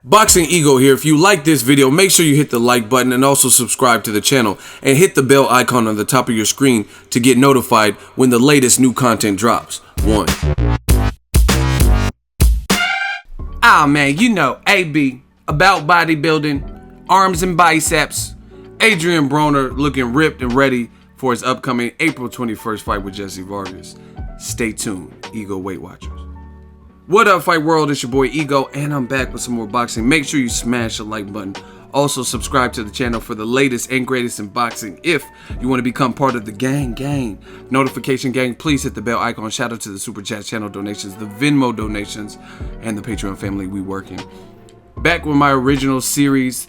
Boxing Ego here. If you like this video, make sure you hit the like button and also subscribe to the channel and hit the bell icon on the top of your screen to get notified when the latest new content drops. Man, you know, AB, about bodybuilding, arms and biceps. Adrien Broner looking ripped and ready for his upcoming April 21st fight with Jessie Vargas. Stay tuned, Ego Weight Watchers. What up, Fight World? It's your boy Ego, and I'm back with some more boxing. Make sure you smash the like button. Also, subscribe to the channel for the latest and greatest in boxing. If you want to become part of the gang, notification gang, please hit the bell icon. Shout out to the Super Chat channel donations, the Venmo donations, and the Patreon family we working. Back with my original series,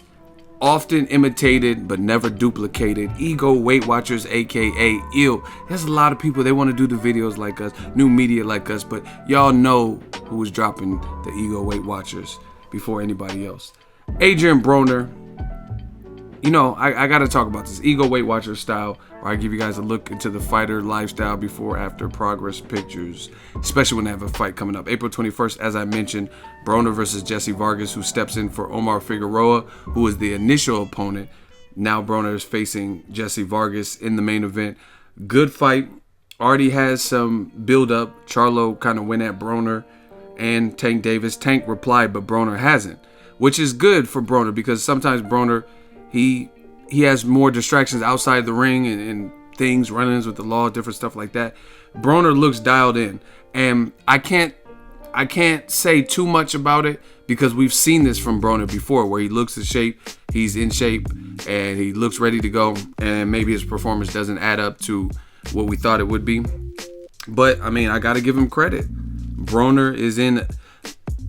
often imitated but never duplicated, Ego Weight Watchers, aka ILL. There's a lot of people, they want to do the videos like us, new media like us, but y'all know who was dropping the Ego Weight Watchers before anybody else. Adrien Broner. You know, I gotta talk about this Ego Weight Watcher style, where I give you guys a look into the fighter lifestyle before, after, progress pictures, especially when they have a fight coming up. April 21st, as I mentioned, Broner versus Jessie Vargas, who steps in for Omar Figueroa, who was the initial opponent. Now Broner is facing Jessie Vargas in the main event. Good fight. Already has some build-up. Charlo kind of went at Broner and Tank Davis. Tank replied, but Broner hasn't, which is good for Broner because sometimes Broner, he has more distractions outside the ring and things, run-ins with the law, different stuff like that. Broner looks dialed in, and I can't say too much about it because we've seen this from Broner before, where he looks in shape, he's in shape, and he looks ready to go, and maybe his performance doesn't add up to what we thought it would be. But I mean, I gotta give him credit. Broner is in.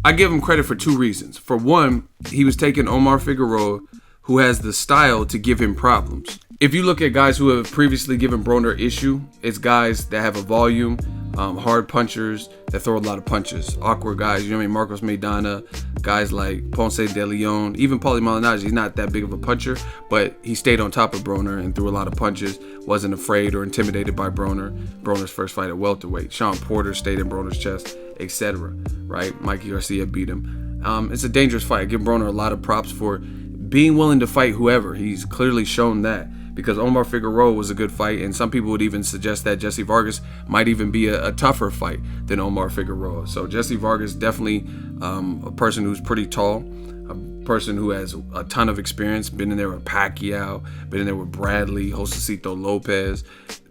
I give him credit for two reasons. For one, he was taking Omar Figueroa, who has the style to give him problems. If you look at guys who have previously given Broner issue, it's guys that have a volume, hard punchers that throw a lot of punches. Awkward guys, you know what I mean? Marcos Maidana, guys like Ponce de Leon, even Paulie Malignaggi. He's not that big of a puncher, but he stayed on top of Broner and threw a lot of punches, wasn't afraid or intimidated by Broner. Broner's first fight at welterweight. Sean Porter stayed in Broner's chest, etc. Right? Mikey Garcia beat him. It's a dangerous fight. I give Broner a lot of props for being willing to fight whoever. He's clearly shown that, because Omar Figueroa was a good fight, and some people would even suggest that Jessie Vargas might even be a tougher fight than Omar Figueroa. So Jessie Vargas definitely a person who's pretty tall, a person who has a ton of experience, been in there with Pacquiao, been in there with Bradley, Josecito Lopez.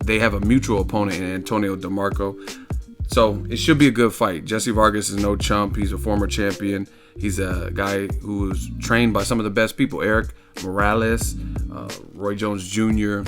They have a mutual opponent in Antonio DeMarco. So it should be a good fight. Jessie Vargas is no chump. He's a former champion. He's a guy who was trained by some of the best people. Eric Morales, Roy Jones Jr.,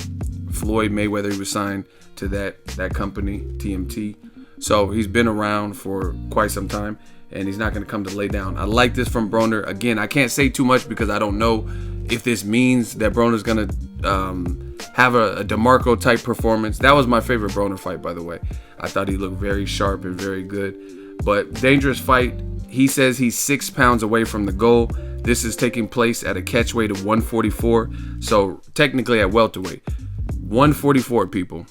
Floyd Mayweather. He was signed to that company, TMT. So he's been around for quite some time, and he's not going to come to lay down. I like this from Broner. Again, I can't say too much because I don't know if this means that Broner's going to have a DeMarco type performance. That was my favorite Broner fight, by the way. I thought he looked very sharp and very good. But dangerous fight. He says he's 6 pounds away from the goal. This is taking place at a catch weight of 144. So technically at welterweight. 144, people.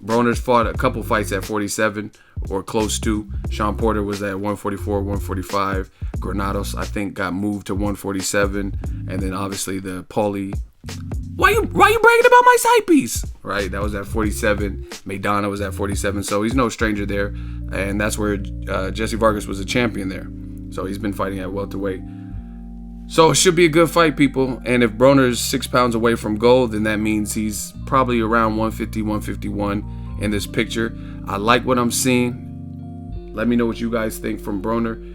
Broner's fought a couple fights at 47 or close to. Sean Porter was at 144, 145. Granados, I think, got moved to 147. And then obviously the Paulie. Why you bragging about my side piece? Right, that was at 47. Maidana was at 47, so he's no stranger there. And that's where Jessie Vargas was a champion there. So he's been fighting at welterweight. So it should be a good fight, people. And if Broner's 6 pounds away from gold, then that means he's probably around 150, 151 in this picture. I like what I'm seeing. Let me know what you guys think from Broner.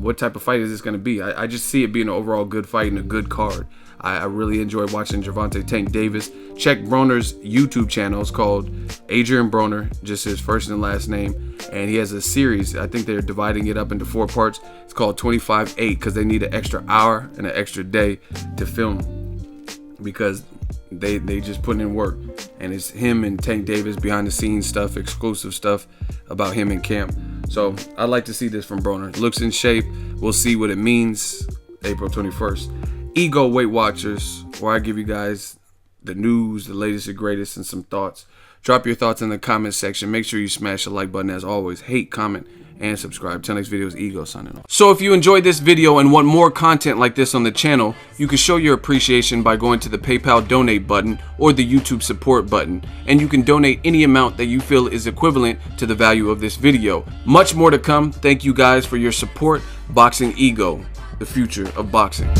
What type of fight is this going to be? I just see it being an overall good fight and a good card. I really enjoyed watching Gervonta Tank Davis. Check Broner's YouTube channel. It's called Adrien Broner, just his first and last name. And he has a series. I think they're dividing it up into 4 parts. It's called 25-8 because they need an extra hour and an extra day to film because they just put in work. And it's him and Tank Davis behind the scenes stuff, exclusive stuff about him in camp. So I'd like to see this from Broner. Looks in shape. We'll see what it means April 21st. Ego Weight Watchers, where I give you guys the news, the latest and greatest, and some thoughts. Drop your thoughts in the comment section. Make sure you smash the like button as always. Hate, comment, and subscribe. Till next video is Ego signing off. So if you enjoyed this video and want more content like this on the channel, you can show your appreciation by going to the PayPal donate button or the YouTube support button, and you can donate any amount that you feel is equivalent to the value of this video. Much more to come. Thank you guys for your support. Boxing Ego, the future of boxing.